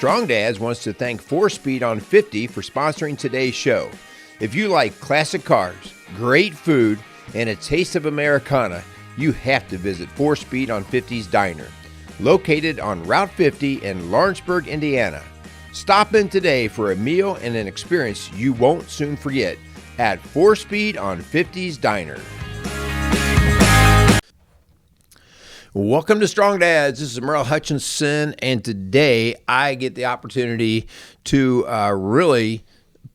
Strong Dads wants to thank 4Speed on 50 for sponsoring today's show. If you like classic cars, great food, and a taste of Americana, you have to visit 4Speed on 50's Diner, located on Route 50 in Lawrenceburg, Indiana. Stop in today for a meal and an experience you won't soon forget at 4Speed on 50's Diner. Welcome to Strong Dads. This is Merrill Hutchinson, and today I get the opportunity to really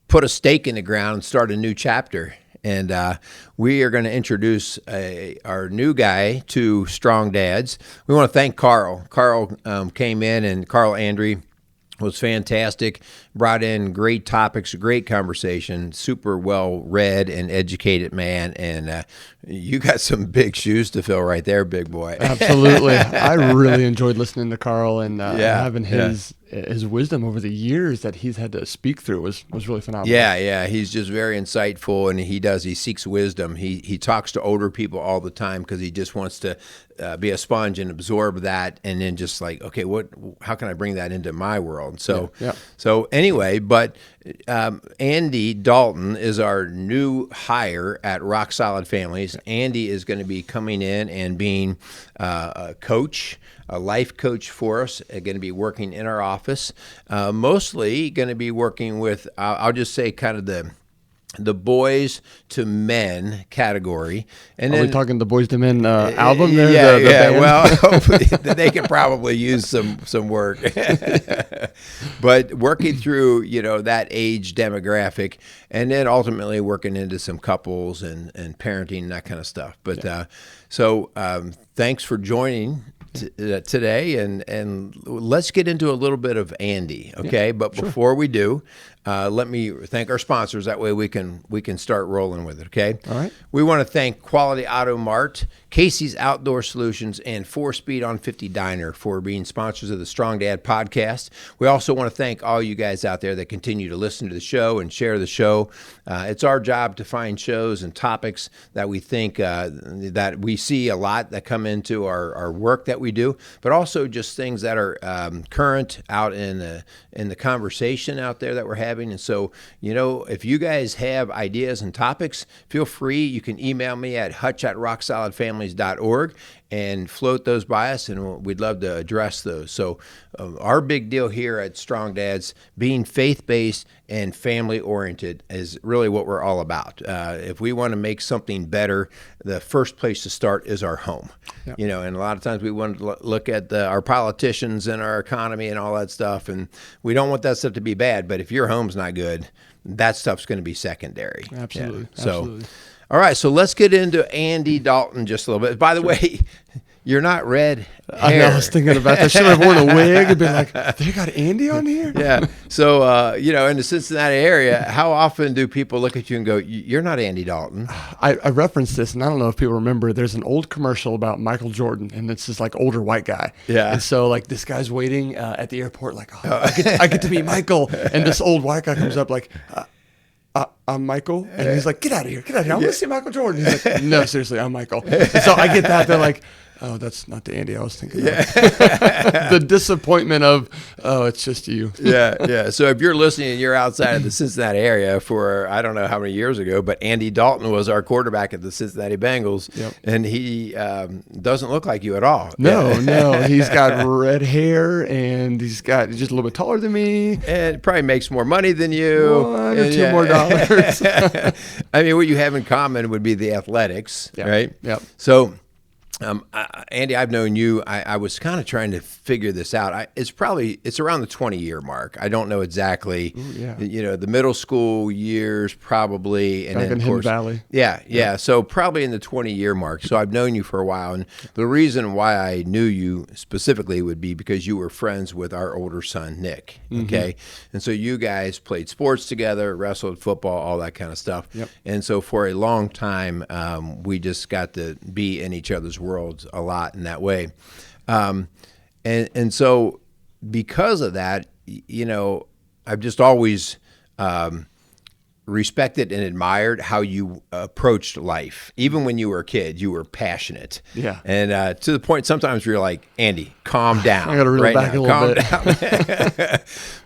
put a stake in the ground and start a new chapter. And we are going to introduce our new guy to Strong Dads. We want to thank Carl. Carl came in, and Carl Andry was fantastic, brought in great topics, great conversation, super well-read and educated man, and you got some big shoes to fill right there, big boy. Absolutely. I really enjoyed listening to Carl and having his wisdom over the years that he's had to speak through was really phenomenal. Yeah, he's just very insightful, and he seeks wisdom. He talks to older people all the time because he just wants to be a sponge and absorb that, and then just like, okay, how can I bring that into my world? So, So anyway, but Andy Dalton is our new hire at RockSolid Families. Andy is going to be coming in and being a coach, a life coach for us, going to be working in our office, mostly going to be working with, I'll just say kind of the boys to men category. And Are we talking the Boys to Men album there? Yeah. Well, hopefully they could probably use some work. But working through, that age demographic, and then ultimately working into some couples and parenting and that kind of stuff. But so thanks for joining today, and let's get into a little bit of Andy, okay? But before we do, let me thank our sponsors. That way we can start rolling with it, okay? All right. We want to thank Quality Auto Mart, Casey's Outdoor Solutions, and 4Speed on 50 Diner for being sponsors of the Strong Dad podcast. We also want to thank all you guys out there that continue to listen to the show and share the show. It's our job to find shows and topics that we think that we see a lot that come into our work that we do, but also just things that are current out in the conversation out there that we're having. And so, if you guys have ideas and topics, feel free. You can email me at hutch@rocksolidfamilies.org and float those by us, and we'd love to address those. So our big deal here at Strong Dads, being faith-based and family-oriented, is really what we're all about. If we want to make something better, the first place to start is our home. Yep. And a lot of times we want to look at our politicians and our economy and all that stuff, and we don't want that stuff to be bad, but if your home's not good, that stuff's going to be secondary. Absolutely. Yeah. So, absolutely. All right, so let's get into Andy Dalton just a little bit. By the way, you're not red hair. I know, I was thinking about that. Should I have worn a wig and been like, they got Andy on here? Yeah. So, in the Cincinnati area, how often do people look at you and go, you're not Andy Dalton? I referenced this, and I don't know if people remember, there's an old commercial about Michael Jordan, and it's this older white guy. Yeah. And so this guy's waiting at the airport I get to meet Michael. And this old white guy comes up I'm Michael. And he's like, get out of here. I want to see Michael Jordan. He's like, no, seriously, I'm Michael. And so I get that. They're like, oh, that's not the Andy I was thinking of. The disappointment of, oh, it's just you. Yeah. So if you're listening and you're outside of the Cincinnati area for, I don't know how many years ago, but Andy Dalton was our quarterback at the Cincinnati Bengals. Yep. And he doesn't look like you at all. No. He's got red hair, and he's just a little bit taller than me. And probably makes more money than you. $1 or $2 more dollars. I mean, what you have in common would be the athletics, right? Yep. So, Andy, I've known you. I was kind of trying to figure this out. It's around the 20-year mark. I don't know exactly. Ooh, yeah. The middle school years probably, and back then in of course, Hidden Valley. Yeah. So probably in the 20-year mark. So I've known you for a while, and the reason why I knew you specifically would be because you were friends with our older son Nick. Okay, and so you guys played sports together, wrestled, football, all that kind of stuff. Yep. And so for a long time, we just got to be in each other's worlds a lot in that way. And so because of that, I've just always respected and admired how you approached life. Even when you were a kid, you were passionate. Yeah. And to the point sometimes you're like, Andy, calm down. I got to reel right back now. a little Calm bit. down.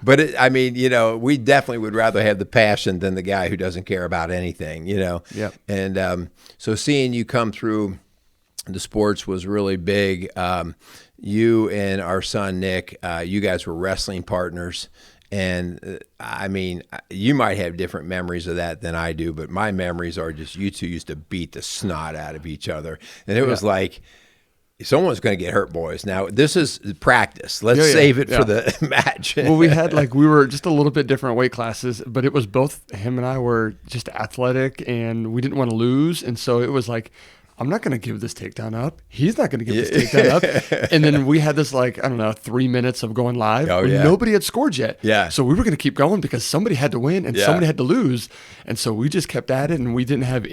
But I mean, we definitely would rather have the passion than the guy who doesn't care about anything, Yep. And so seeing you come through the sports was really big. You and our son, Nick, you guys were wrestling partners. And I mean, you might have different memories of that than I do, but my memories are just you two used to beat the snot out of each other. And it was like, someone's going to get hurt, boys. Now, this is practice. Let's save it for the match. Well, we were just a little bit different weight classes, but it was both him and I were just athletic, and we didn't want to lose. And so it was like, I'm not going to give this takedown up. He's not going to give this takedown up. And then we had this 3 minutes of going live. Nobody had scored yet. Yeah. So we were going to keep going because somebody had to win and somebody had to lose. And so we just kept at it, and we didn't have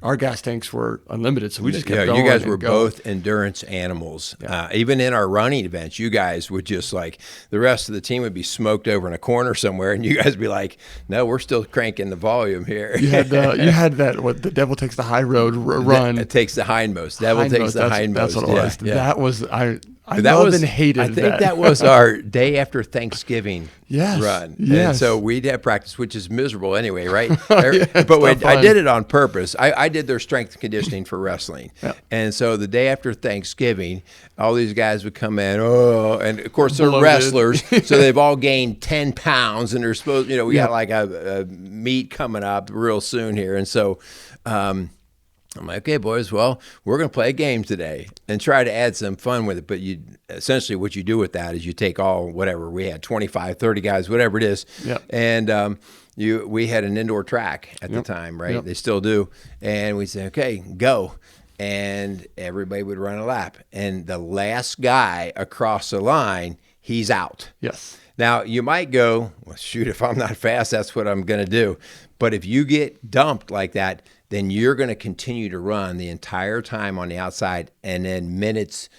our gas tanks were unlimited. So we just kept going. You guys were both endurance animals. Yeah. Even in our running events, you guys would just the rest of the team would be smoked over in a corner somewhere, and you guys would be like, no, we're still cranking the volume here. You had that, what the devil takes the high road run. It takes the hindmost. Devil takes the hindmost. That's what it was. Yeah. That was I loved and hated I think that was our day after Thanksgiving run. Yes. And so we'd have practice, which is miserable anyway, right? But I did it on purpose. I did their strength and conditioning for wrestling. Yeah. And so the day after Thanksgiving, all these guys would come in, and of course they're wrestlers, so they've all gained 10 pounds, and they're supposed, we got a meet coming up real soon here. And so, I'm like, okay, boys, well, we're going to play a game today and try to add some fun with it. But essentially what you do with that is you take whatever we had, 25, 30 guys, whatever it is. Yep. And we had an indoor track at the time, right? Yep. They still do. And we said, okay, go. And everybody would run a lap. And the last guy across the line, he's out. Yes. Now, you might go, well, shoot, if I'm not fast, that's what I'm going to do. But if you get dumped like that, then you're going to continue to run the entire time on the outside, and then minutes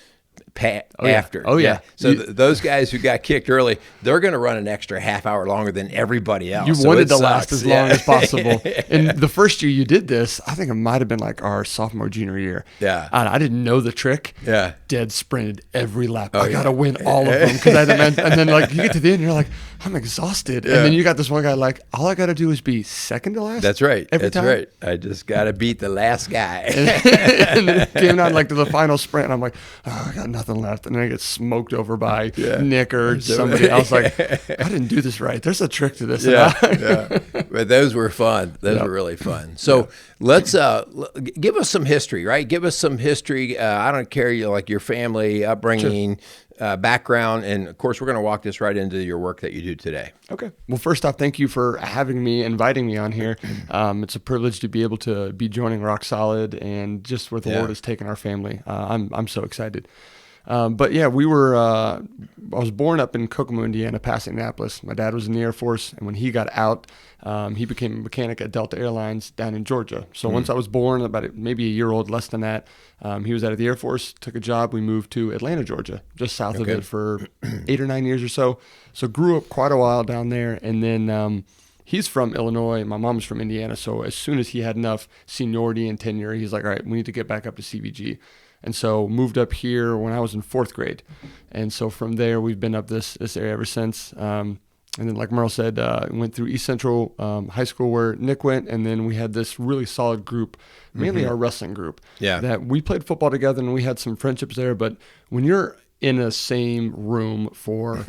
after. Oh, yeah. So those guys who got kicked early, they're going to run an extra half hour longer than everybody else. You wanted to last as long as possible. And the first year you did this, I think it might have been our sophomore, junior year. Yeah. I didn't know the trick. Yeah. Dead sprinted every lap. I got to win all of them. And then you get to the end, you're like, I'm exhausted. Yeah. And then you got this one guy all I got to do is be second to last. That's right. Every time. Right. I just got to beat the last guy. And then it came down to the final sprint, and I'm like, I got nothing left. And then I get smoked over by Nick or somebody else. I didn't do this right. There's a trick to this. Yeah. But those were fun. Those were really fun. So let's give us some history, right? Give us some history. I don't care, your family upbringing. Sure. Background, and of course we're going to walk this right into your work that you do today. Okay. Well, first off, thank you for inviting me on here. It's a privilege to be able to be joining RockSolid and just where the Lord has taken our family. I'm so excited. But yeah, I was born up in Kokomo, Indiana, past Indianapolis. My dad was in the Air Force, and when he got out, he became a mechanic at Delta Airlines down in Georgia. So once I was born, about maybe a year old, less than that, he was out of the Air Force, took a job. We moved to Atlanta, Georgia, just south of it for 8 or 9 years or so. So grew up quite a while down there. And then he's from Illinois. My mom's from Indiana. So as soon as he had enough seniority and tenure, he's like, all right, we need to get back up to CVG. And so moved up here when I was in 4th grade. And so from there, we've been up this area ever since. And then, like Merrill said, went through East Central High School where Nick went. And then we had this really solid group, mainly our wrestling group, that we played football together and we had some friendships there. But when you're in a same room for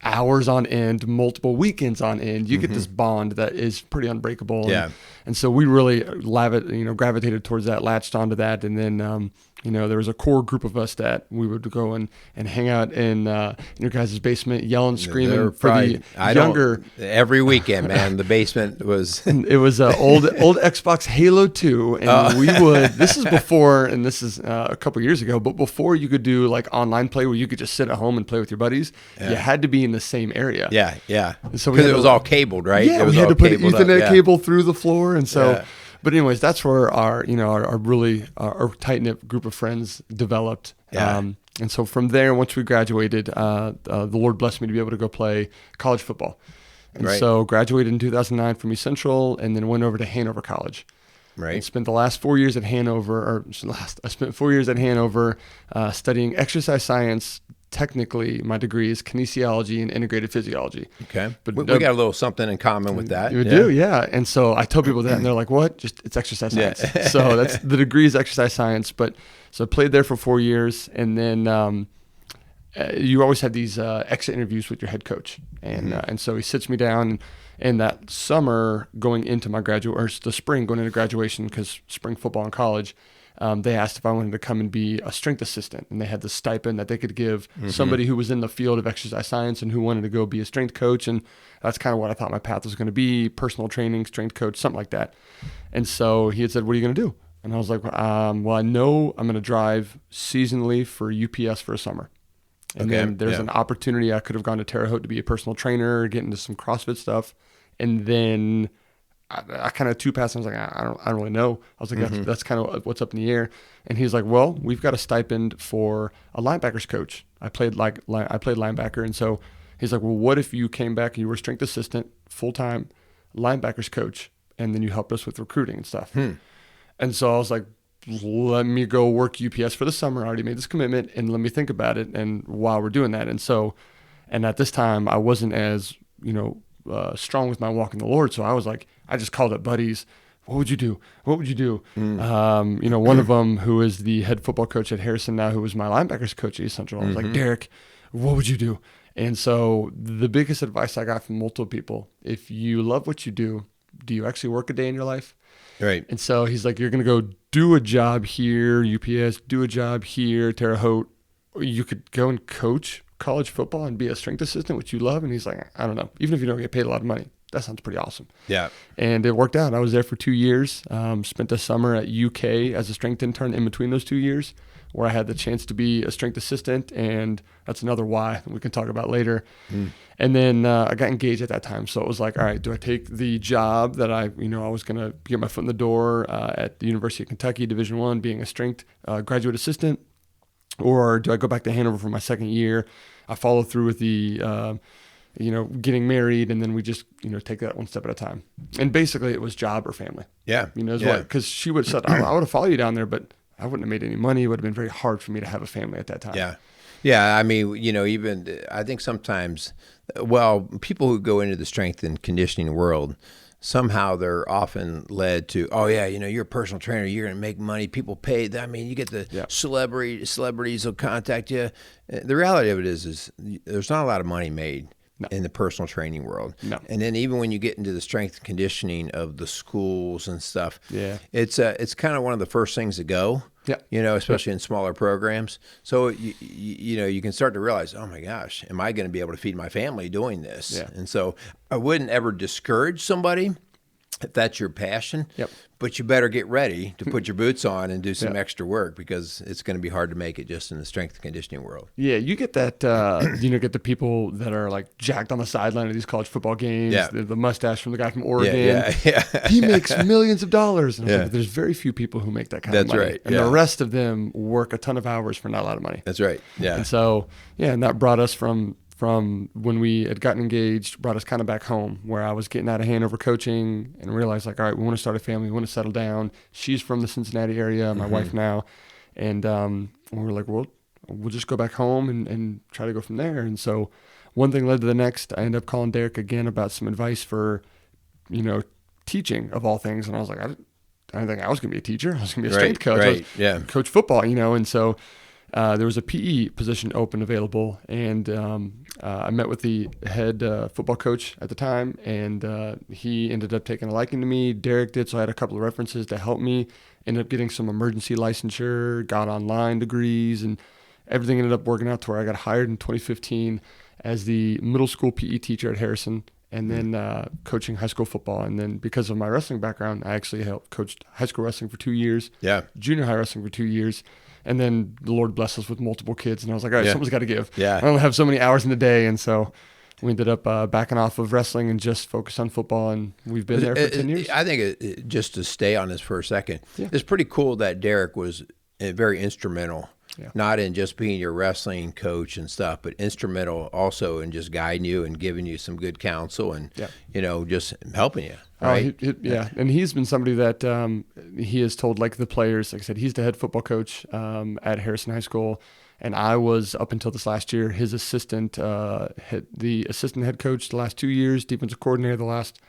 hours on end, multiple weekends on end, you get this bond that is pretty unbreakable. And so we really gravitated towards that, latched onto that. And then, there was a core group of us that we would go and hang out in your guys' basement, yelling, screaming for the younger. Every weekend, man, the basement was. It was old Xbox Halo 2. And we would, this is before, and this is a couple years ago, but before you could do online play where you could just sit at home and play with your buddies, you had to be in the same area. Yeah. So because it was all cabled, right? Yeah, we had to put an Ethernet cable through the floor. And so, but anyways, that's where our tight-knit group of friends developed. And so from there, once we graduated, the Lord blessed me to be able to go play college football. And so graduated in 2009 from East Central and then went over to Hanover College. Right. And spent the last 4 years at Hanover, I spent 4 years at Hanover studying exercise science, technically my degree is kinesiology and integrated physiology. Okay. But we got a little something in common with that. You do, yeah. And so I tell people that, and they're like, what? It's exercise science. Yeah. So that's the degree is exercise science. But so I played there for 4 years, and then you always have these exit interviews with your head coach. And so he sits me down, and that summer going into my the spring going into graduation, because spring football in college, they asked if I wanted to come and be a strength assistant, and they had the stipend that they could give somebody who was in the field of exercise science and who wanted to go be a strength coach. And that's kind of what I thought my path was going to be: personal training, strength coach, something like that. And so he had said, "What are you going to do?" And I was like, well, I know I'm going to drive seasonally for UPS for a summer. And then there's an opportunity. I could have gone to Terre Haute to be a personal trainer, get into some CrossFit stuff. And then I kind of two paths. I was like, I don't really know. I was like, that's kind of what's up in the air. And he's like, well, we've got a stipend for a linebackers coach. I played linebacker. And so he's like, well, what if you came back and you were strength assistant, full-time linebackers coach, and then you helped us with recruiting and stuff. And so I was like, let me go work UPS for the summer. I already made this commitment, and let me think about it. And while we're doing that. And at this time I wasn't as, strong with my walk in the Lord. So I was like, I just called up buddies. What would you do? What would you do? One of them, who is the head football coach at Harrison now, who was my linebackers coach at East Central, I was like, Derek, what would you do? And so the biggest advice I got from multiple people: if you love what you do you actually work a day in your life? Right. And so he's like, you're going to go do a job here, UPS, do a job here, Terre Haute. You could go and coach college football and be a strength assistant, which you love. And he's like, I don't know, even if you don't get paid a lot of money, that sounds pretty awesome. Yeah. And it worked out. I was there for 2 years, spent the summer at UK as a strength intern in between those 2 years, where I had the chance to be a strength assistant. And that's another why that we can talk about later. And then I got engaged at that time. So it was like, all right, do I take the job that I was going to get my foot in the door at the University of Kentucky, Division I, being a strength graduate assistant, or do I go back to Hanover for my second year? I follow through with the, getting married, and then we just, take that one step at a time. And basically it was job or family. Yeah. Because she would have said, I would have followed you down there, but I wouldn't have made any money. It would have been very hard for me to have a family at that time. Yeah. Yeah. I mean, even I think sometimes, people who go into the strength and conditioning world, somehow they're often led to, you're a personal trainer, you're going to make money, people pay. I mean, you get the celebrities will contact you. The reality of it is there's not a lot of money made in the personal training world. No. And then even when you get into the strength and conditioning of the schools and stuff, it's kind of one of the first things to go. Yeah. Especially in smaller programs. So you can start to realize, oh my gosh, am I going to be able to feed my family doing this? Yeah. And so I wouldn't ever discourage somebody if that's your passion. Yep. But you better get ready to put your boots on and do some extra work, because it's going to be hard to make it just in the strength and conditioning world. Yeah, you get that, get the people that are like jacked on the sideline of these college football games, the mustache from the guy from Oregon. Yeah. He makes millions of dollars. And I was like, there's very few people who make that kind of money. That's right. And the rest of them work a ton of hours for not a lot of money. That's right. Yeah. And so, and that brought us from when we had gotten engaged, brought us kind of back home, where I was getting out of Hanover coaching and realized, like, all right, we want to start a family, we want to settle down. She's from the Cincinnati area, my wife now. And we were like, well, we'll just go back home and try to go from there. And so one thing led to the next. I ended up calling Derek again about some advice for, teaching of all things. And I was like, I didn't think I was going to be a teacher. I was going to be a strength coach. Right. Coach football, and so there was a PE position open available, and I met with the head football coach at the time, and he ended up taking a liking to me. Derek did, so I had a couple of references to help me. Ended up getting some emergency licensure, got online degrees, and everything ended up working out to where I got hired in 2015 as the middle school PE teacher at Harrison, and then coaching high school football. And then because of my wrestling background, I actually helped coached high school wrestling for 2 years, junior high wrestling for 2 years. And then the Lord blessed us with multiple kids. And I was like, all right, something's got to give. Yeah. I only have so many hours in the day. And so we ended up backing off of wrestling and just focused on football. And we've been there for 10 years. I think just to stay on this for a second, it's pretty cool that Derek was very instrumental, not in just being your wrestling coach and stuff, but instrumental also in just guiding you and giving you some good counsel and, just helping you. Right. And he's been somebody that he has told, like, the players. Like I said, he's the head football coach at Harrison High School, And I was, up until this last year, his assistant, the assistant head coach the last 2 years, defensive coordinator the last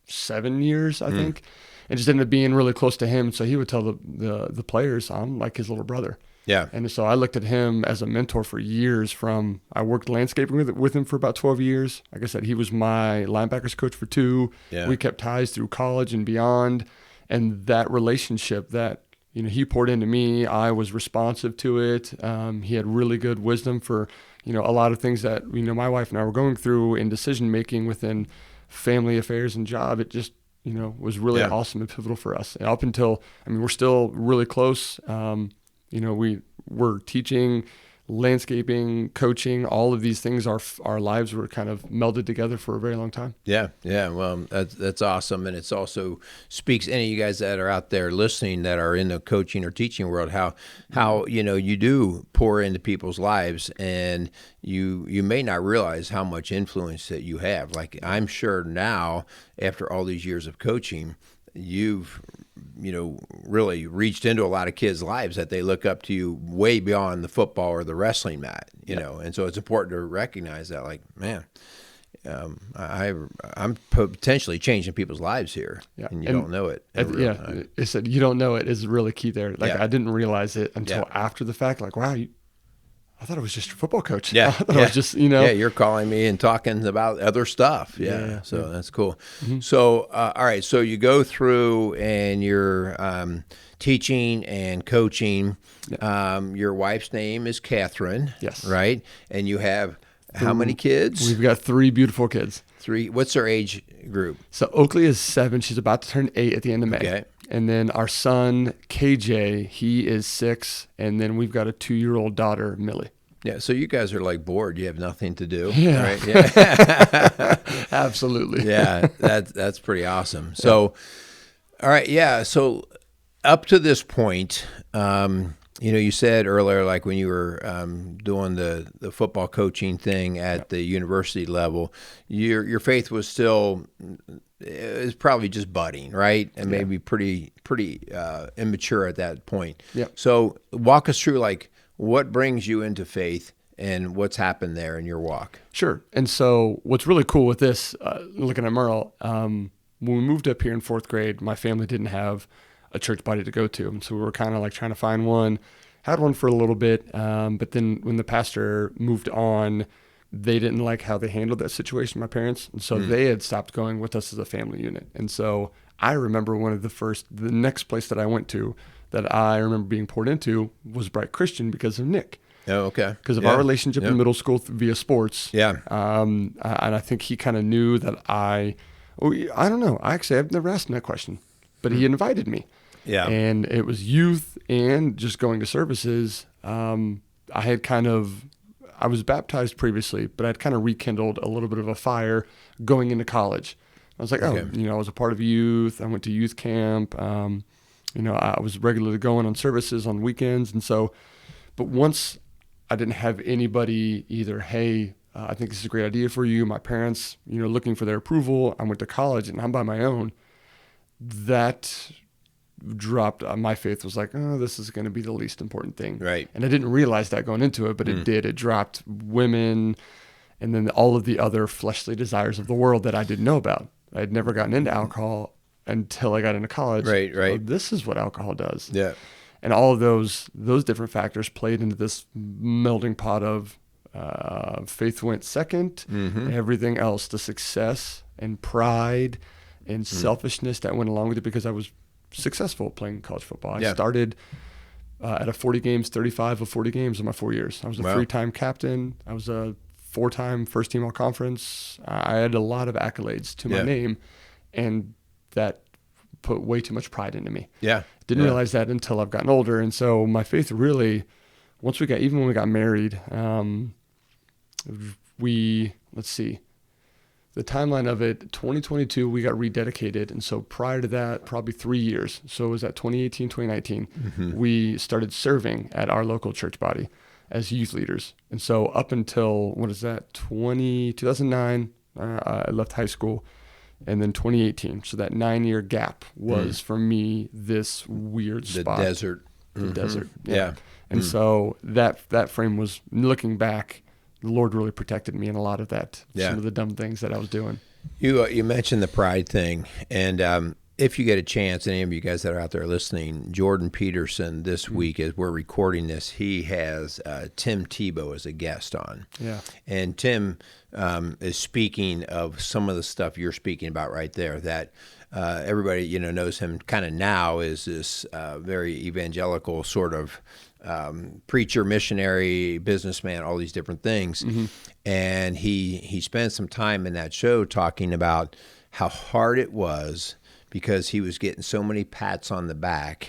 7 years, I think. And just ended up being really close to him. So he would tell the players, I'm like his little brother. Yeah. And so I looked at him as a mentor for years. I worked landscaping with him for about 12 years. Like I said, he was my linebackers coach for 2. Yeah. We kept ties through college and beyond. And that relationship that, he poured into me, I was responsive to it. He had really good wisdom for, a lot of things that, my wife and I were going through in decision-making within family affairs and job. It just, was really awesome and pivotal for us. And up until, we're still really close. We're teaching, landscaping, coaching, all of these things. Our lives were kind of melded together for a very long time. Yeah. Well, that's awesome, and it's also speaks any of you guys that are out there listening that are in the coaching or teaching world how you do pour into people's lives, and you may not realize how much influence that you have. Like, I'm sure now, after all these years of coaching, you've really reached into a lot of kids' lives that they look up to you way beyond the football or the wrestling mat, and so it's important to recognize that, like, man, I'm potentially changing people's lives here, and you don't know it. It said you don't know it is really key there. Like, I didn't realize it until after the fact. Like, wow, I thought it was just your football coach. Yeah. I thought it was just, Yeah, you're calling me and talking about other stuff. So that's cool. Mm-hmm. So, all right. So you go through and you're teaching and coaching. Your wife's name is Catherine. Yes. Right? And you have how many kids? We've got 3 beautiful kids. 3. What's their age group? So Oakley is 7. She's about to turn 8 at the end of May. Okay. And then our son, KJ, he is 6. And then we've got a 2-year-old daughter, Millie. Yeah, so you guys are like bored. You have nothing to do. Yeah. Right? Yeah. Absolutely. Yeah, that's pretty awesome. So, all right, yeah. So up to this point, you said earlier, like when you were doing the football coaching thing at the university level, your faith was still, it was probably just budding, right? And maybe pretty immature at that point. Yeah. So walk us through, like, what brings you into faith and what's happened there in your walk? Sure. And so what's really cool with this, looking at Merrill, when we moved up here in 4th grade, my family didn't have a church body to go to. And so we were kind of like trying to find one, had one for a little bit. But then when the pastor moved on, they didn't like how they handled that situation, my parents. And so they had stopped going with us as a family unit. And so I remember the next place that I went to that I remember being poured into was Bright Christian because of Nick. Oh, okay. Because of our relationship in middle school via sports. Yeah. And I think he kind of knew that I don't know. I've never asked him that question, but he invited me. Yeah. And it was youth and just going to services. I was baptized previously, but I'd kind of rekindled a little bit of a fire going into college. I was like, I was a part of youth. I went to youth camp. I was regularly going on services on weekends. And so, but once I didn't have anybody either, hey, I think this is a great idea for you. My parents, looking for their approval. I went to college and I'm by my own. That dropped. My faith was like, oh, this is going to be the least important thing. Right. And I didn't realize that going into it, but it did. It dropped women and then all of the other fleshly desires of the world that I didn't know about. I had never gotten into alcohol until I got into college. Right. Oh, this is what alcohol does. Yeah. And all of those different factors played into this melding pot of faith went second, everything else, the success and pride and selfishness that went along with it because I was successful playing college football. I started at a 35 of 40 games in my 4 years. I was a 3-time captain. I was a 4-time first team all conference. I had a lot of accolades to my name, and that put way too much pride into me. Yeah. Didn't realize that until I've gotten older. And so my faith really, even when we got married, the timeline of it, 2022, we got rededicated. And so prior to that, probably 3 years. So it was at 2018, 2019, we started serving at our local church body as youth leaders. And so up until, 2009, I left high school. And then 2018. So that 9-year gap was for me this weird spot. The desert. The desert. Yeah. And so that frame was, looking back, the Lord really protected me in a lot of that, some of the dumb things that I was doing. You mentioned the pride thing, and if you get a chance, any of you guys that are out there listening, Jordan Peterson this week, as we're recording this, he has Tim Tebow as a guest on. Yeah. And Tim is speaking of some of the stuff you're speaking about right there, that everybody knows him kind of now as this very evangelical sort of preacher, missionary, businessman, all these different things. And he spent some time in that show talking about how hard it was because he was getting so many pats on the back,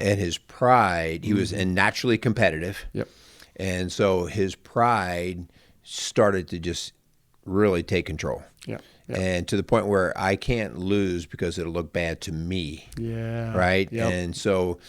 and his pride, he was naturally competitive. Yep. And so his pride started to just really take control. Yeah. And to the point where I can't lose because it'll look bad to me. Yeah. Right. Yep. And so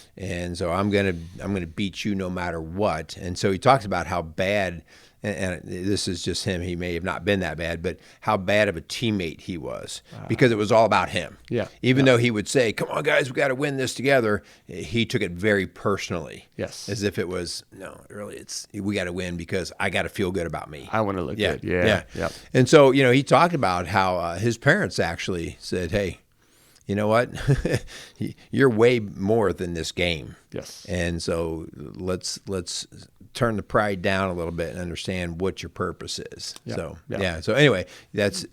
I'm gonna beat you no matter what. And so he talks about how bad, and this is just him, he may have not been that bad, but how bad of a teammate he was because it was all about him. Yeah. Even though he would say, "Come on, guys, we got to win this together," he took it very personally. Yes. As if it was, no, really, we got to win because I got to feel good about me. I want to look good. Yeah. Yep. And so, he talked about how his parents actually said, "Hey, you know what? You're way more than this game." Yes. And so let's turn the pride down a little bit and understand what your purpose is. Yeah. So Yeah. So anyway, that's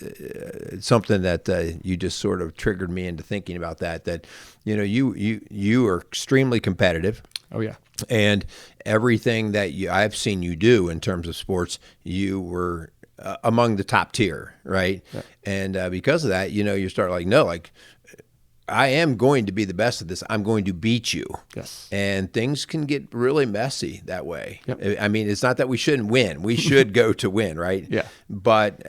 something that you just sort of triggered me into thinking about that. That you are extremely competitive. Oh yeah. And everything that I've seen you do in terms of sports, you were among the top tier, right? Yeah. And because of that, you start I am going to be the best at this. I'm going to beat you. Yes. And things can get really messy that way. Yep. I mean, it's not that we shouldn't win. We should go to win, right? Yeah. But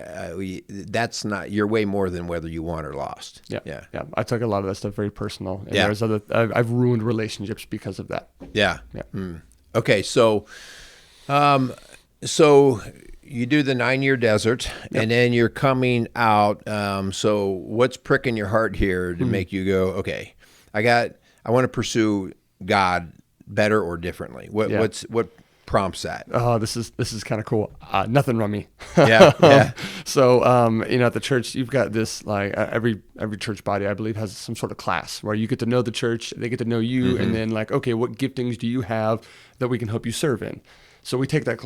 that's not, you're way more than whether you won or lost. Yeah. Yeah. Yeah. I took a lot of that stuff very personal. And Yeah. there's I've ruined relationships because of that. Yeah. Yeah. Okay. So you do the 9-year desert, and then you're coming out. So what's pricking your heart here to make you go, okay, I want to pursue God better or differently? What prompts that? Oh, this is kind of cool. Nothing run me. Yeah. So, at the church, you've got this, every church body, I believe, has some sort of class where you get to know the church, they get to know you, and then okay, what giftings do you have that we can help you serve in? So we take that,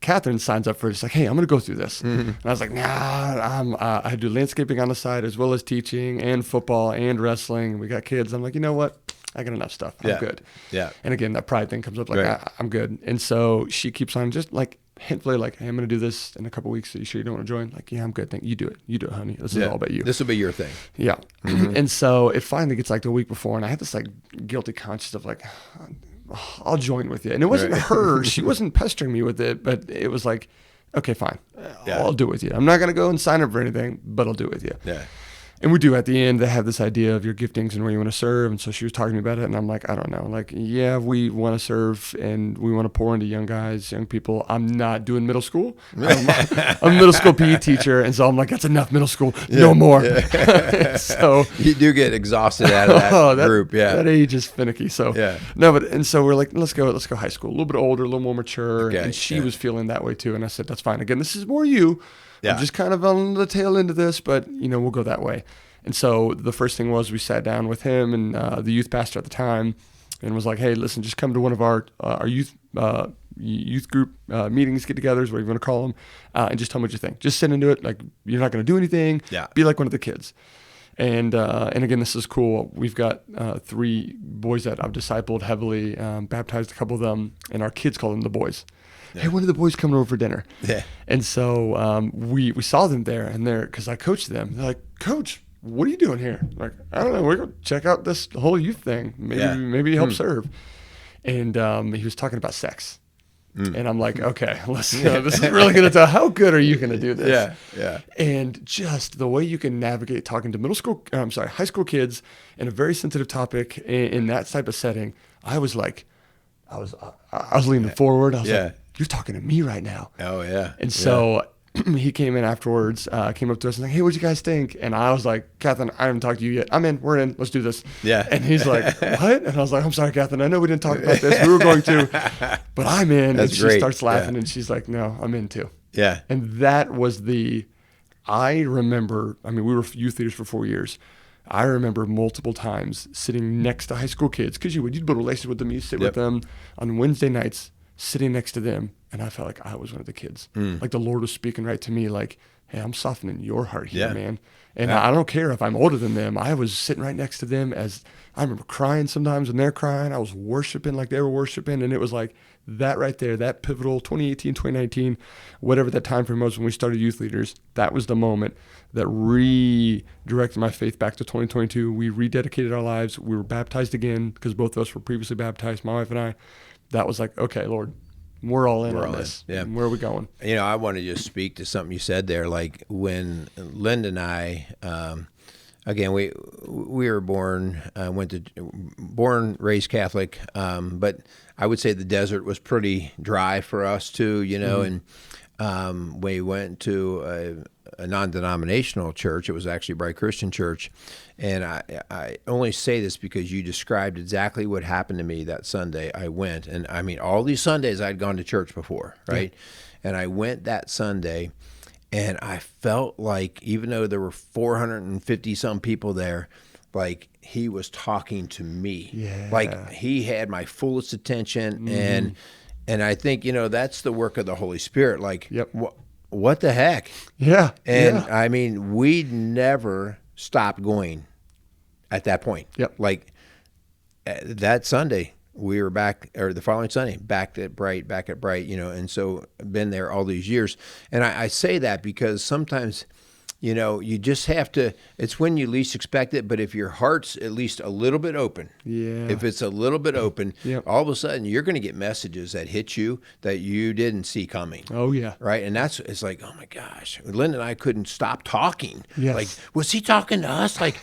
Catherine signs up for it. It's like, hey, I'm going to go through this. And I was like, nah, I do landscaping on the side as well as teaching and football and wrestling. We got kids. I'm like, you know what? I got enough stuff. I'm good. Yeah. And again, that pride thing comes up Right. I'm good. And so she keeps on just hintfully hey, I'm going to do this in a couple of weeks. Are you sure you don't want to join? Yeah, I'm good. You do it. You do it, honey. This is all about you. This will be your thing. Yeah. And so it finally gets the week before, and I had this guilty conscience of I'll join with you. And it wasn't her. She wasn't pestering me with it, but it was okay, fine. I'll do it with you. I'm not going to go and sign up for anything, but I'll do it with you. Yeah. And we do at the end, they have this idea of your giftings and where you want to serve. And so she was talking to me about it. And I'm like, I don't know. Yeah, we want to serve and we want to pour into young guys, young people. I'm not doing middle school. I'm a middle school PE teacher. And so I'm like, that's enough middle school. No more. Yeah. So you do get exhausted out of that group. Yeah. That age is finicky. So no, and so we're like, let's go high school. A little bit older, a little more mature. Okay. And she was feeling that way too. And I said, that's fine. Again, this is more you. Yeah. I'm just kind of on the tail end of this, but we'll go that way. And so the first thing was we sat down with him and the youth pastor at the time and was like, hey, listen, just come to one of our youth group meetings, get-togethers, whatever you want to call them, and just tell me what you think. Just sit into it. You're not going to do anything. Yeah. Be like one of the kids. And again, this is cool. We've got 3 boys that I've discipled heavily, baptized a couple of them, and our kids call them the boys. Yeah. Hey, when are the boys coming over for dinner? Yeah. And so we saw them there, and because I coached them. They're like, Coach, what are you doing here? I don't know. We're going to check out this whole youth thing. Maybe help serve. And he was talking about sex. And I'm like, okay, this is really going to tell. How good are you going to do this? Yeah, yeah. And just the way you can navigate talking to high school kids in a very sensitive topic in that type of setting, I was leaning forward. I was like, you're talking to me right now. Oh, yeah. And so he came in afterwards, came up to us and like, hey, what'd you guys think? And I was like, Catherine, I haven't talked to you yet. I'm in. We're in. Let's do this. Yeah. And he's like, what? And I was like, I'm sorry, Catherine. I know we didn't talk about this. We were going to, but I'm in. That's and she great. starts laughing and she's like, no, I'm in too. Yeah. And that was I remember, I mean, we were youth leaders for 4 years. I remember multiple times sitting next to high school kids, because you'd build a relationship with them, you sit with them on Wednesday nights, sitting next to them, and I felt like I was one of the kids. Like the Lord was speaking right to me, like, hey, I'm softening your heart here, man. And I don't care if I'm older than them. I was sitting right next to them as I remember crying sometimes when they're crying. I was worshiping like they were worshiping, and it was like that right there, that pivotal 2018, 2019, whatever that time frame was when we started Youth Leaders, that was the moment that redirected my faith back to 2022. We rededicated our lives. We were baptized again because both of us were previously baptized, my wife and I. That was like, okay, Lord, we're all in on this. Yeah. Where are we going? You know, I want to just speak to something you said there. Like when Linda and I, again, we were born, raised Catholic, but I would say the desert was pretty dry for us too, you know, and we went to a non-denominational church. It was actually a Bright Christian church. And I only say this because you described exactly what happened to me that Sunday I went. And I mean, all these Sundays I'd gone to church before, right? Yeah. And I went that Sunday and I felt like, even though there were 450 some people there, like he was talking to me. Yeah. Like he had my fullest attention. And I think, you know, that's the work of the Holy Spirit. Like, what the heck? Yeah. And I mean, we never stopped going at that point. Yep. Like that Sunday, we were back, or the following Sunday, back at Bright, you know, and so been there all these years. And I say that because sometimes, you know, you just have to, it's when you least expect it, but if your heart's at least a little bit open, if it's a little bit open, all of a sudden you're going to get messages that hit you that you didn't see coming. Oh, yeah. Right? And it's like, oh my gosh, Linda and I couldn't stop talking. Yes. Like, was he talking to us? Like,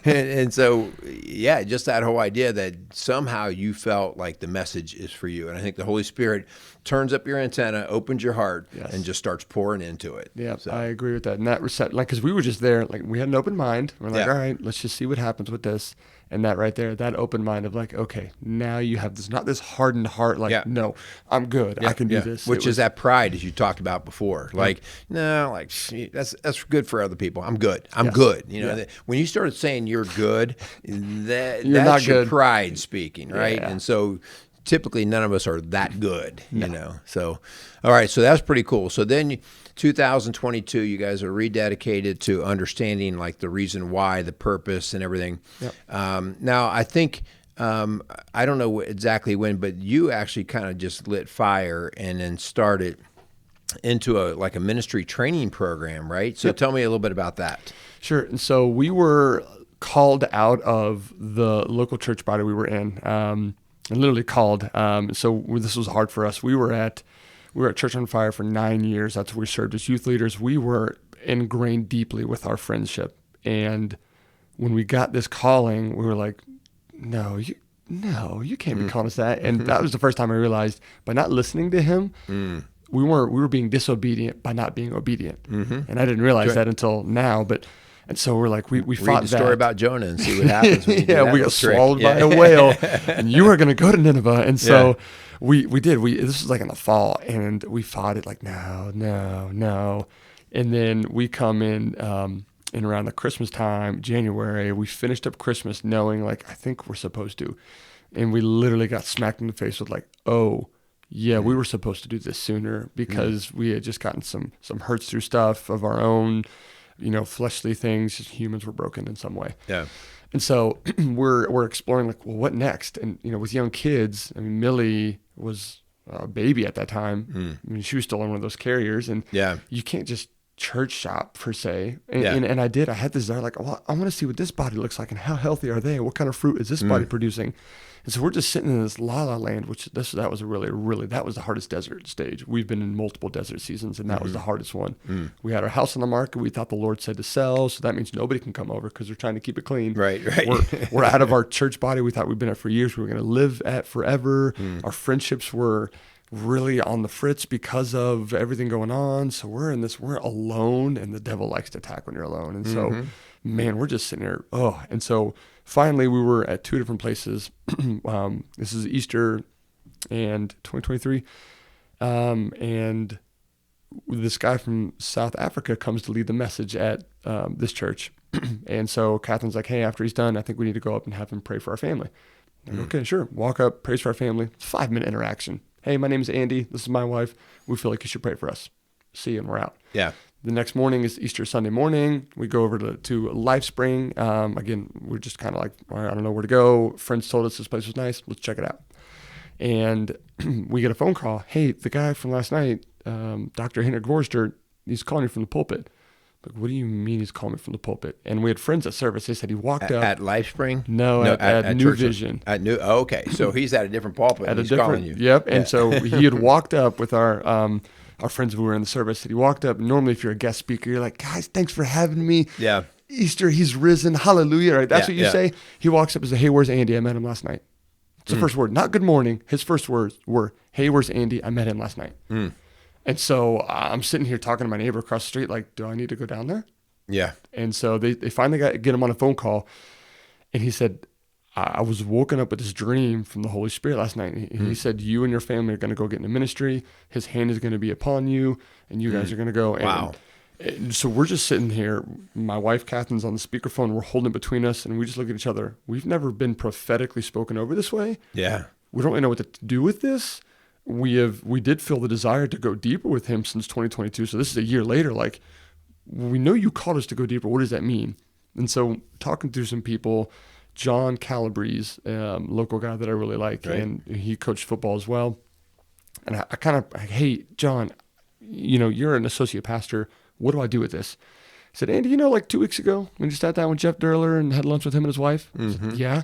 and so, yeah, just that whole idea that somehow you felt like the message is for you. And I think the Holy Spirit turns up your antenna, opens your heart, and just starts pouring into it. Yeah, so. I agree with that. And that like, because we were just there, like we had an open mind. We're like, all right, let's just see what happens with this. And that right there, that open mind of like, okay, now you have this, not this hardened heart, like, no, I'm good. I can do this. Which is that pride, as you talked about before. Like, no, like that's good for other people. I'm good. I'm good. You know, when you started saying you're good, that's not your good. Pride speaking, right? Yeah. And so typically none of us are that good, you know. So, all right, so that's pretty cool. So then 2022, you guys are rededicated to understanding like the reason why, the purpose and everything. Now, I think, I don't know exactly when, but you actually kind of just lit fire and then started into a ministry training program, right? So tell me a little bit about that. Sure. And so we were called out of the local church body we were in, and literally called. So this was hard for us. We were at Church on Fire for 9 years. That's where we served as youth leaders. We were ingrained deeply with our friendship. And when we got this calling, we were like, no, you can't be calling us that. And that was the first time I realized by not listening to him, we were being disobedient by not being obedient. And I didn't realize that until now. And so we're like, we fought that. Read the story about Jonah and see what happens. When you do that we got swallowed by a whale, and you are going to go to Nineveh. And so we did. This was like in the fall, and we fought it like, no. And then we come in around the Christmas time, January, we finished up Christmas knowing like, I think we're supposed to. And we literally got smacked in the face with like, oh, yeah, we were supposed to do this sooner because we had just gotten some hurts through stuff of our own, you know, fleshly things. Just humans were broken in some way. Yeah. And so we're exploring like, well, what next? And, you know, with young kids, I mean, Millie was a baby at that time. I mean, she was still on one of those carriers, and you can't just church shop per se. And I had this desire like, well, I want to see what this body looks like and how healthy are they? What kind of fruit is this body producing? And so we're just sitting in this la la land, which that was that was the hardest desert stage. We've been in multiple desert seasons, and that was the hardest one. We had our house on the market. We thought the Lord said to sell, so that means nobody can come over because they're trying to keep it clean. Right. We're out of our church body. We thought we'd been at for years. We were going to live at forever. Our friendships were really on the fritz because of everything going on. So we're alone, and the devil likes to attack when you're alone. And so, man, we're just sitting here. Oh, and so finally we were at two different places. This is Easter and 2023. And this guy from South Africa comes to lead the message at this church. And so Catherine's like, hey, after he's done, I think we need to go up and have him pray for our family. Like, okay, sure. Walk up, prays for our family. It's a 5-minute interaction. Hey, my name is Andy. This is my wife. We feel like you should pray for us. See you, and we're out. Yeah. The next morning is Easter Sunday morning. We go over to LifeSpring. Again, we're just kind of like, all right, I don't know where to go. Friends told us this place was nice. Let's check it out. And we get a phone call. Hey, the guy from last night, Dr. Henrik Vorster, he's calling you from the pulpit. Like, what do you mean he's calling me from the pulpit? And we had friends at service. They said he walked up. At LifeSpring? No, at New Vision. At New, okay. So he's at a different pulpit and he's calling you. Yep. And so he had walked up with our friends who were in the service. He walked up. Normally, if you're a guest speaker, you're like, guys, thanks for having me. Yeah. Easter, he's risen. Hallelujah. Right? That's what you say. He walks up and says, hey, where's Andy? I met him last night. It's the first word. Not good morning. His first words were, hey, where's Andy? I met him last night. And so I'm sitting here talking to my neighbor across the street, like, do I need to go down there? Yeah. And so they finally get him on a phone call. And he said, I was woken up with this dream from the Holy Spirit last night. He said, you and your family are going to go get into ministry. His hand is going to be upon you, and you guys are going to go. Wow. And so we're just sitting here. My wife, Catherine's on the speakerphone. We're holding it between us, and we just look at each other. We've never been prophetically spoken over this way. Yeah. We don't really know what to do with this. We did feel the desire to go deeper with him since 2022. So this is a year later. Like, we know you called us to go deeper. What does that mean? And so talking through some people, John Calabrese, local guy that I really like, right. and he coached football as well. And I kind of, hey, John, you're an associate pastor. What do I do with this? He said, Andy, like 2 weeks ago when you sat down with Jeff Durler and had lunch with him and his wife? I said, yeah.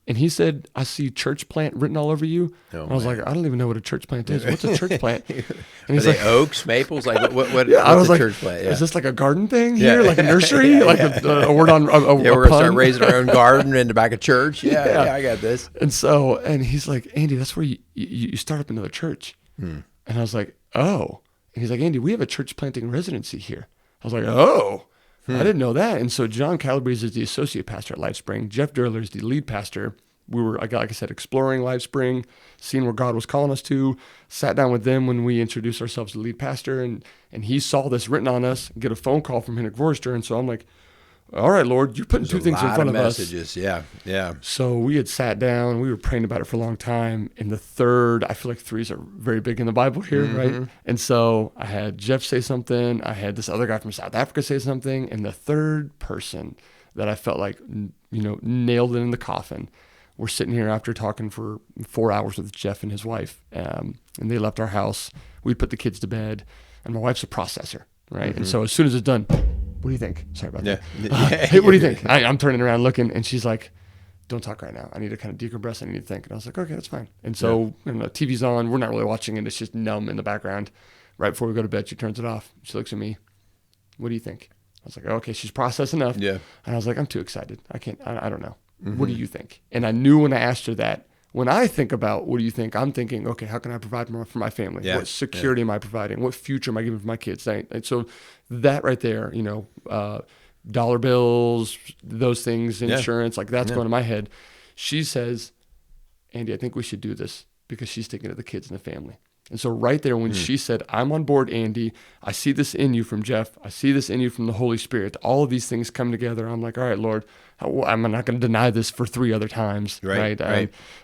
And he said, I see church plant written all over you. And I was like, I don't even know what a church plant is. What's a church plant? And he's like, oaks, maples? Like, what what's I was a like, church plant? Yeah. Is this like a garden thing here? Like a nursery? Like a word on a we're going to start raising our own garden in the back of church. Yeah, I got this. And he's like, Andy, that's where you start up another church. And I was like, oh. And he's like, Andy, we have a church planting residency here. I was like, oh. I didn't know that. And so John Calabrese is the associate pastor at LifeSpring. Jeff Durler is the lead pastor. We were, like I said, exploring LifeSpring, seeing where God was calling us to, sat down with them when we introduced ourselves to the lead pastor, and he saw this written on us, get a phone call from Henrik Vorster. And so I'm like, all right, Lord, you're putting two things in front of messages. us. Yeah. So we had sat down, we were praying about it for a long time. And the third, I feel like threes are very big in the Bible here, right? And so I had Jeff say something, I had this other guy from South Africa say something, and the third person that I felt like, nailed it in the coffin. We're sitting here after talking for 4 hours with Jeff and his wife, and they left our house. We put the kids to bed, and my wife's a processor, right? And so as soon as it's done, what do you think? Sorry about that. Hey, what do you think? I'm turning around looking, and she's like, don't talk right now. I need to kind of decompress. I need to think. And I was like, okay, that's fine. And so TV's on. We're not really watching it. It's just numb in the background. Right before we go to bed, she turns it off. She looks at me. What do you think? I was like, okay, she's processed enough. Yeah. And I was like, I'm too excited. I don't know. What do you think? And I knew when I asked her that, when I think about what do you think, I'm thinking, okay, how can I provide more for my family? Yeah. What security am I providing? What future am I giving for my kids? And so that right there, dollar bills, those things, insurance, like that's going to my head. She says, Andy, I think we should do this because she's thinking of the kids and the family. And so right there, when she said, I'm on board, Andy, I see this in you from Jeff. I see this in you from the Holy Spirit. All of these things come together. I'm like, all right, Lord, I'm not going to deny this for 3 other times. Right.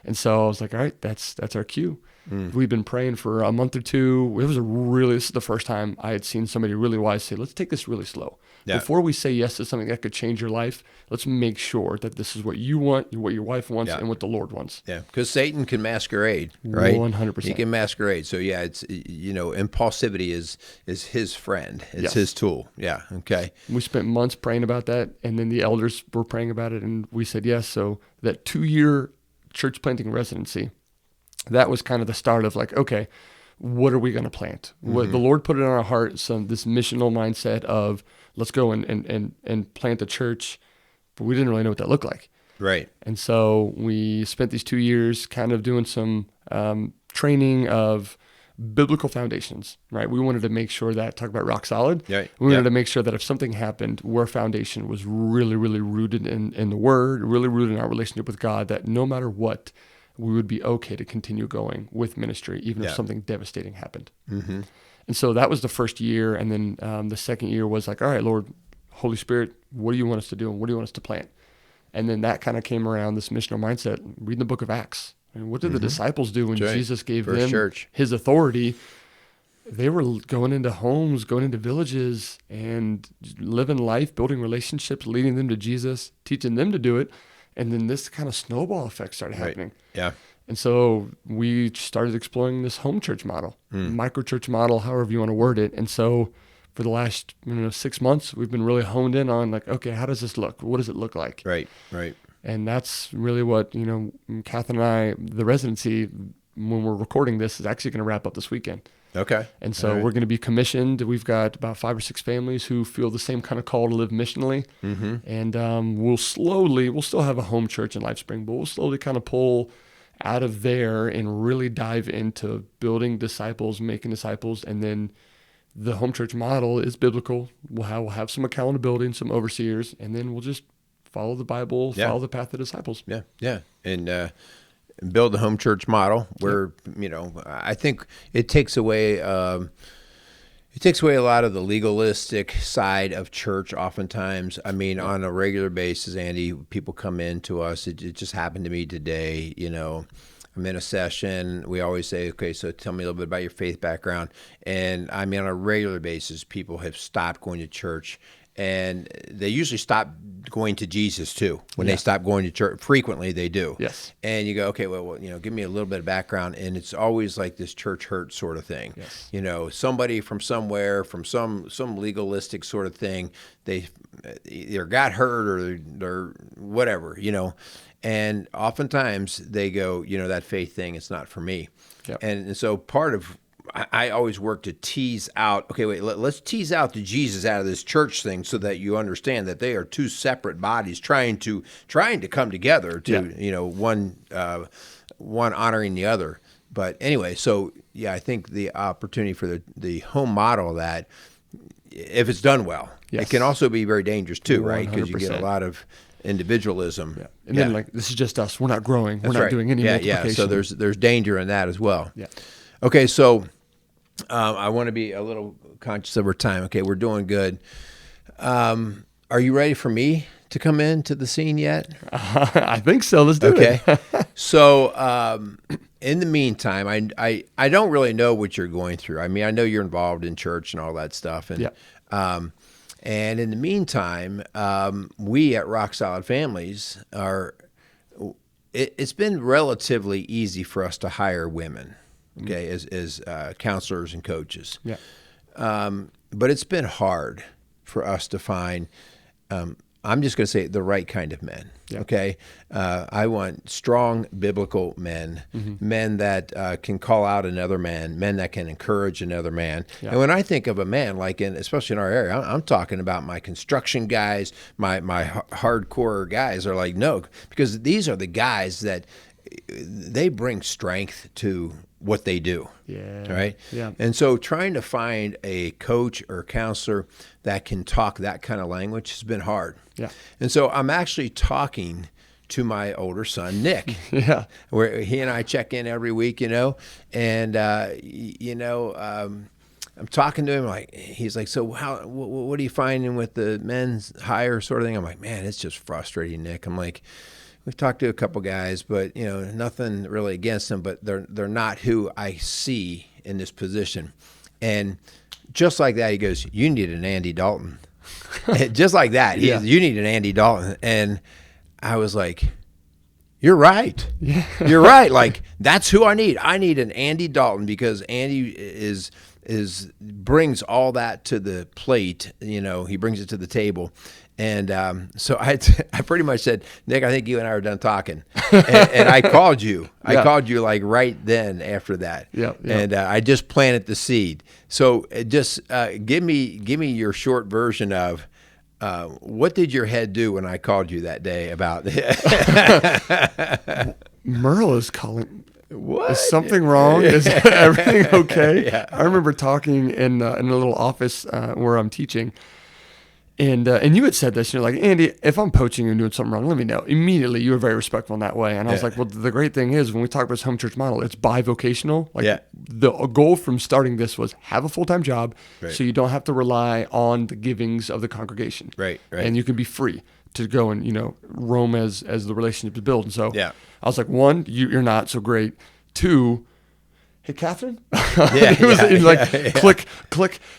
And so I was like, all right, that's our cue. We've been praying for a month or two. This is the first time I had seen somebody really wise say, let's take this really slow. Yeah. Before we say yes to something that could change your life, let's make sure that this is what you want, what your wife wants, and what the Lord wants. Yeah, because Satan can masquerade, right? 100%. He can masquerade. So yeah, it's impulsivity is his friend. It's his tool. Yeah. Okay. We spent months praying about that, and then the elders were praying about it, and we said yes. So that 2-year church planting residency, that was kind of the start of like, okay, what are we going to plant? What the Lord put it on our heart, this missional mindset of let's go and plant a church, but we didn't really know what that looked like. Right. And so we spent these 2 years kind of doing some training of biblical foundations, right? We wanted to make sure that, talk about rock solid. Yeah. We wanted to make sure that if something happened, our foundation was really, really rooted in the Word, really rooted in our relationship with God, that no matter what, we would be okay to continue going with ministry, even if something devastating happened. Mm-hmm. And so that was the first year. And then the second year was like, all right, Lord, Holy Spirit, what do you want us to do? And what do you want us to plant? And then that kind of came around, this missional mindset, reading the book of Acts. And what did the disciples do when Jesus gave them his authority? They were going into homes, going into villages, and living life, building relationships, leading them to Jesus, teaching them to do it. And then this kind of snowball effect started happening. Yeah. And so we started exploring this home church model, micro church model, however you want to word it. And so for the last 6 months, we've been really honed in on like, okay, how does this look? What does it look like? Right. And that's really what, Kath and I, the residency, when we're recording this, is actually going to wrap up this weekend. Okay. And so we're going to be commissioned. We've got about 5 or 6 families who feel the same kind of call to live missionally. Mm-hmm. And we'll still have a home church in LifeSpring, but we'll slowly kind of pull out of there and really dive into building disciples, making disciples. And then the home church model is biblical. We'll have some accountability and some overseers, and then we'll just follow the Bible, follow the path of disciples. Yeah. And build the home church model where, I think it takes away a lot of the legalistic side of church oftentimes. I mean, on a regular basis, Andy, people come in to us. It just happened to me today, I'm in a session. We always say, okay, so tell me a little bit about your faith background. And I mean, on a regular basis, people have stopped going to church, and they usually stop going to Jesus too. When they stop going to church, frequently they do. Yes. And you go, okay, well, give me a little bit of background. And it's always like this church hurt sort of thing. Yes. Somebody from somewhere, from some legalistic sort of thing, they either got hurt or they're whatever, And oftentimes they go, that faith thing, it's not for me. Yep. And so part of, I always work to tease out, okay, wait, let's tease out the Jesus out of this church thing so that you understand that they are two separate bodies trying to come together to, one honoring the other. But anyway, so I think the opportunity for the home model of that, if it's done well, it can also be very dangerous too, 100%. Right? Because you get a lot of individualism. Yeah. And then like, this is just us. We're not growing. We're not doing any multiplication. Yeah. So there's danger in that as well. Yeah. Okay. So I want to be a little conscious of our time. Okay. We're doing good. Are you ready for me to come into the scene yet? I think so. Let's do it. Okay. So, in the meantime, I don't really know what you're going through. I mean, I know you're involved in church and all that stuff. And, and in the meantime, we at RockSolid Families it's been relatively easy for us to hire women, okay, as counselors and coaches. Yeah. But it's been hard for us to find, I'm just going to say, the right kind of men. Yeah. Okay. I want strong biblical men, men that can call out another man, men that can encourage another man. Yeah. And when I think of a man, like especially in our area, I'm talking about my construction guys, my hardcore guys are like, no, because these are the guys that they bring strength to what they do. Yeah. Right. Yeah. And so trying to find a coach or counselor that can talk that kind of language has been hard. Yeah. And so I'm actually talking to my older son, Nick. Yeah. Where he and I check in every week, and I'm talking to him, he's like, so what are you finding with the men's hire sort of thing? I'm like, man, it's just frustrating, Nick. I'm like, we've talked to a couple guys, but nothing really against them, but they're not who I see in this position. And just like that, he goes, you need an Andy Dalton. Just like that, you need an Andy Dalton. And I was like, you're right. Yeah. You're right. Like, that's who I need. I need an Andy Dalton, because Andy brings all that to the plate. He brings it to the table. And so I pretty much said, Nick, I think you and I are done talking. And I called you. I called you like right then after that. Yeah. And I just planted the seed. So just give me your short version of what did your head do when I called you that day about Merrill is calling. What? Is something wrong? Is everything okay? Yeah. I remember talking in a little office where I'm teaching, and you had said this. You're like, Andy, if I'm poaching and doing something wrong, let me know. Immediately, you were very respectful in that way. And I was like, well, the great thing is when we talk about this home church model, it's bivocational. Like the goal from starting this was have a full-time job, so you don't have to rely on the givings of the congregation. Right. And you can be free to go and, roam as the relationship is built. And so I was like, one, you're not so great. Two, hey, Catherine. Click.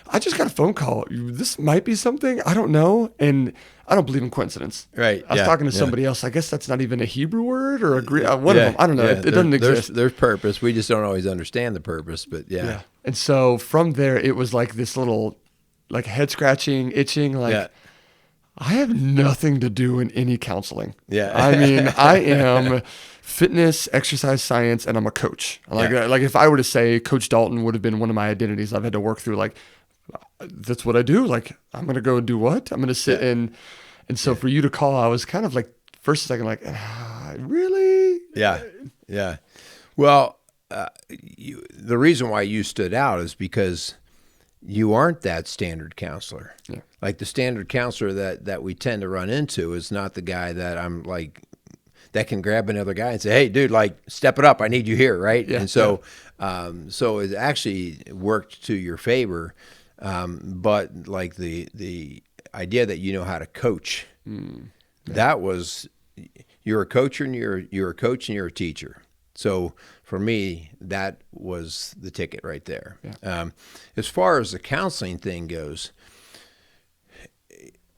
I just got a phone call. This might be something. I don't know. And I don't believe in coincidence. Right. I was talking to somebody else. I guess that's not even a Hebrew word or one of them. I don't know. It doesn't exist. There's purpose. We just don't always understand the purpose, but yeah. And so from there, it was like this little like head scratching, itching, like I have nothing to do in any counseling. Yeah. I mean, I am fitness, exercise science, and I'm a coach. Like if I were to say Coach Dalton would have been one of my identities, I've had to work through like, that's what I do. Like, I'm going to go do what? I'm going to sit in. And so for you to call, I was kind of like, first a second, like, really? Yeah. Well, the reason why you stood out is because you aren't that standard counselor. Yeah. Like the standard counselor that we tend to run into is not the guy that I'm like, that can grab another guy and say, hey, dude, like, step it up. I need you here, right? Yeah, and so so it actually worked to your favor. But like the idea that you know how to coach, that was, you're a coach and you're a coach and you're a teacher. So for me, that was the ticket right there. Yeah. As far as the counseling thing goes,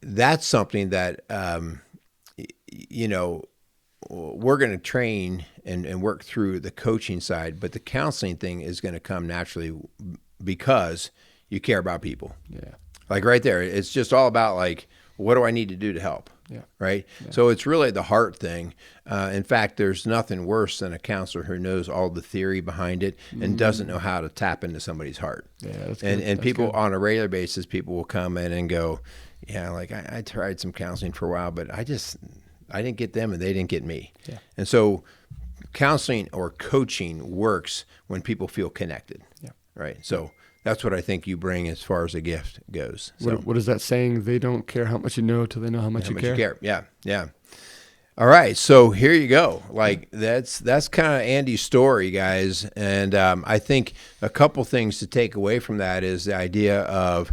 that's something that, we're going to train and work through the coaching side, but the counseling thing is going to come naturally because you care about people. Yeah. Like right there, it's just all about like, what do I need to do to help? Yeah. Right. Yeah. So it's really the heart thing. In fact, there's nothing worse than a counselor who knows all the theory behind it and doesn't know how to tap into somebody's heart. Yeah. That's good. And people on a regular basis, people will come in and go, yeah, like I tried some counseling for a while, but I didn't get them and they didn't get me. Yeah. And so counseling or coaching works when people feel connected. Yeah. Right. So that's what I think you bring as far as a gift goes. So, what is that saying? They don't care how much you know till they know how much you care. Yeah. All right. So here you go. Like that's kind of Andy's story, guys. And I think a couple things to take away from that is the idea of,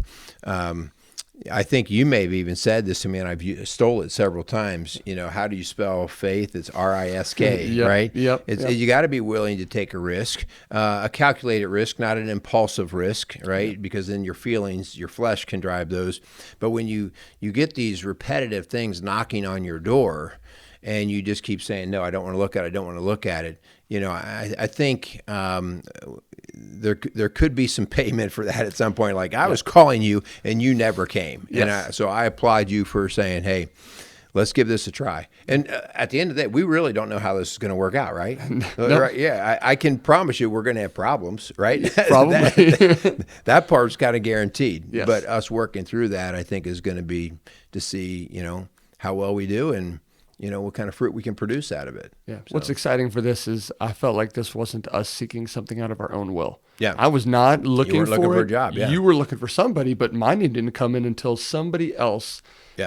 I think you may have even said this to me, and I've stole it several times. How do you spell faith? It's R-I-S-K, right? Yep. You got to be willing to take a risk, a calculated risk, not an impulsive risk, right? Because then your feelings, your flesh can drive those. But when you get these repetitive things knocking on your door, and you just keep saying, no, I don't want to look at it, I don't want to look at it. I think there could be some payment for that at some point. Like I was calling you and you never came. Yes. And so I applaud you for saying, hey, let's give this a try. And at the end of the day, we really don't know how this is going to work out, right? No. Right? Yeah, I can promise you we're going to have problems, right? Probably. that part's kind of guaranteed. Yes. But us working through that, I think, is going to be to see, how well we do and what kind of fruit we can produce out of it. Yeah. So. What's exciting for this is I felt like this wasn't us seeking something out of our own will. Yeah. I was not looking for a job. Yeah. You were looking for somebody, but mine didn't come in until somebody else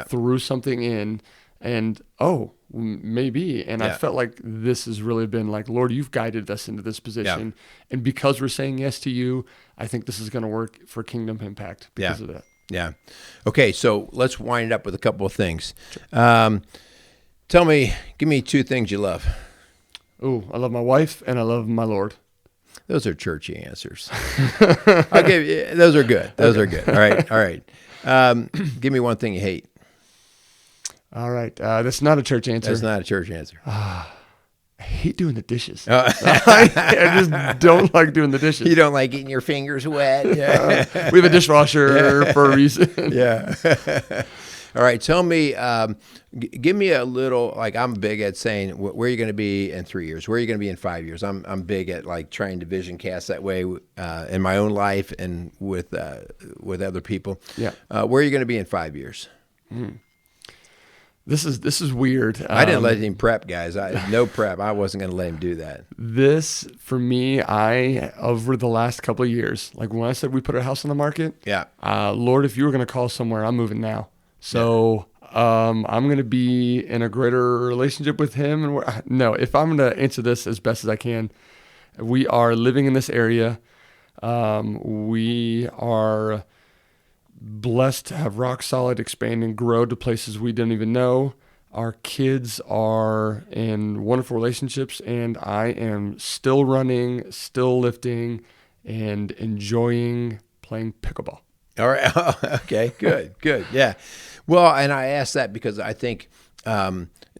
threw something in and, maybe. And I felt like this has really been like, Lord, you've guided us into this position. Yeah. And because we're saying yes to you, I think this is going to work for kingdom impact because of that. Yeah. Okay. So let's wind it up with a couple of things. Sure. Give me two things you love. Oh, I love my wife and I love my Lord. Those are churchy answers. I'll give you, those are good. Those are good. All right. Give me one thing you hate. All right. That's not a church answer. That's not a church answer. I hate doing the dishes. I just don't like doing the dishes. You don't like getting your fingers wet. We have a dishwasher for a reason. Yeah. All right, tell me, give me a little, like I'm big at saying where you're going to be in 3 years, where you're going to be in 5 years. I'm big at like trying to vision cast that way in my own life and with other people. Yeah. Where are you going to be in 5 years? This is weird. I didn't let him prep, guys. No prep. I wasn't going to let him do that. This, for me, over the last couple of years, like when I said we put our house on the market, Yeah. Lord, if you were going to call somewhere, I'm moving now. So I'm going to be in a greater relationship with him. And if I'm going to answer this as best as I can, we are living in this area. We are blessed to have RockSolid expand and grow to places we didn't even know. Our kids are in wonderful relationships, and I am still running, still lifting, and enjoying playing pickleball. All right. Okay. Good. Yeah. Well, and I asked that because I think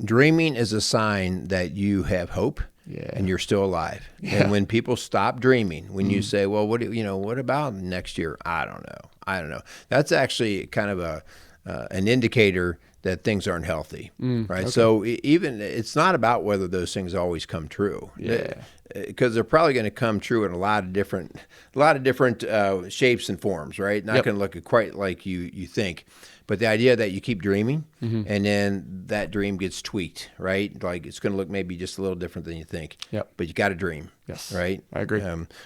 dreaming is a sign that you have hope. Yeah. And you're still alive. Yeah. And when people stop dreaming, when you say, well, what about next year? I don't know. That's actually kind of an indicator that things aren't healthy, right? Okay. So even it's not about whether those things always come true. Yeah. Because they're probably going to come true in a lot of different shapes and forms, right? Not going to look quite like you think. But the idea that you keep dreaming and then that dream gets tweaked, right? Like it's going to look maybe just a little different than you think. Yep. But you got to dream. Yes. Right? I agree.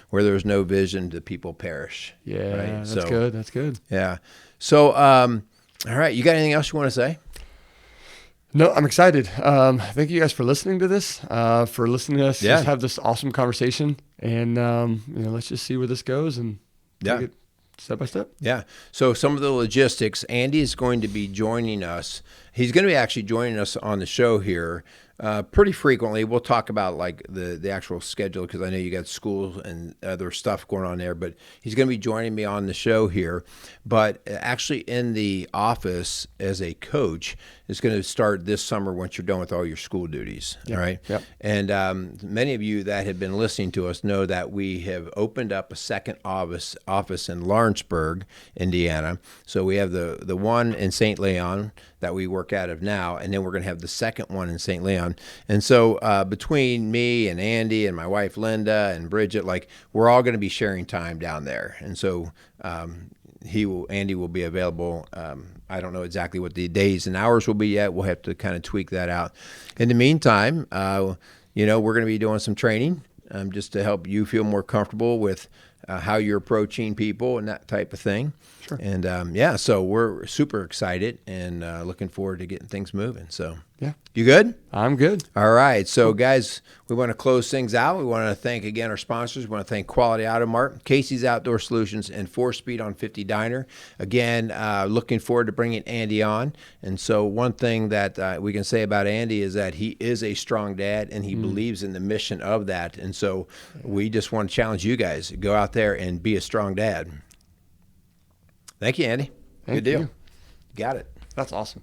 Where there's no vision, the people perish. Yeah. Right? That's good. Yeah. So, all right. You got anything else you want to say? No, I'm excited. Thank you guys for listening to this, for listening to us just have this awesome conversation. And, let's just see where this goes and take it step by step. Yeah. So some of the logistics, Andy is going to be joining us. He's going to be actually joining us on the show here pretty frequently. We'll talk about like the actual schedule because I know you got school and other stuff going on there, but he's going to be joining me on the show here. But actually in the office as a coach is going to start this summer once you're done with all your school duties. Yep. Right. Yep. And many of you that have been listening to us know that we have opened up a second office in Lawrenceburg, Indiana. So we have the one in St. Leon that we work out of now, and then we're going to have the second one in St. Leon. And so between me and Andy and my wife Linda and Bridget, like we're all going to be sharing time down there. And so Andy will be available. I don't know exactly what the days and hours will be yet. We'll have to kind of tweak that out. In the meantime, we're going to be doing some training just to help you feel more comfortable with how you're approaching people and that type of thing. Sure. And so we're super excited and looking forward to getting things moving. So yeah, you good? I'm good. All right. So guys, we want to close things out. We want to thank again our sponsors. We want to thank Quality Auto Mart, Casey's Outdoor Solutions, and 4Speed on 50 Diner. Again, looking forward to bringing Andy on. And so one thing that we can say about Andy is that he is a strong dad and he believes in the mission of that. And so we just want to challenge you guys, go out there and be a strong dad. Thank you, Andy. Good deal. You. Got it. That's awesome.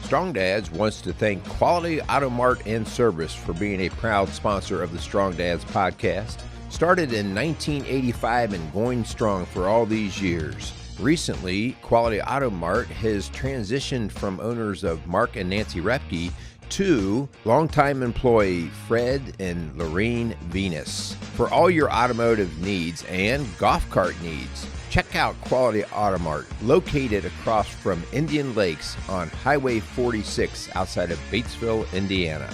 Strong Dads wants to thank Quality Auto Mart and Service for being a proud sponsor of the Strong Dads podcast. Started in 1985 and going strong for all these years. Recently, Quality Auto Mart has transitioned from owners of Mark and Nancy Repke to longtime employee Fred and Lorene Venus. For all your automotive needs and golf cart needs, check out Quality Auto Mart, located across from Indian Lakes on Highway 46 outside of Batesville, Indiana.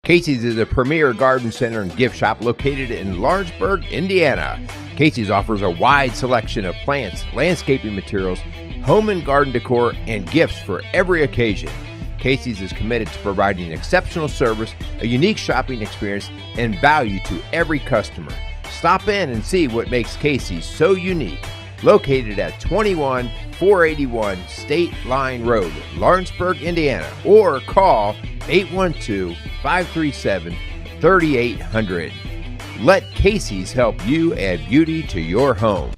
Casey's is a premier garden center and gift shop located in Lawrenceburg, Indiana. Casey's offers a wide selection of plants, landscaping materials, home and garden decor, and gifts for every occasion. Casey's is committed to providing exceptional service, a unique shopping experience, and value to every customer. Stop in and see what makes Casey's so unique. Located at 21481 State Line Road, Lawrenceburg, Indiana, or call 812-537-3800. Let Casey's help you add beauty to your home.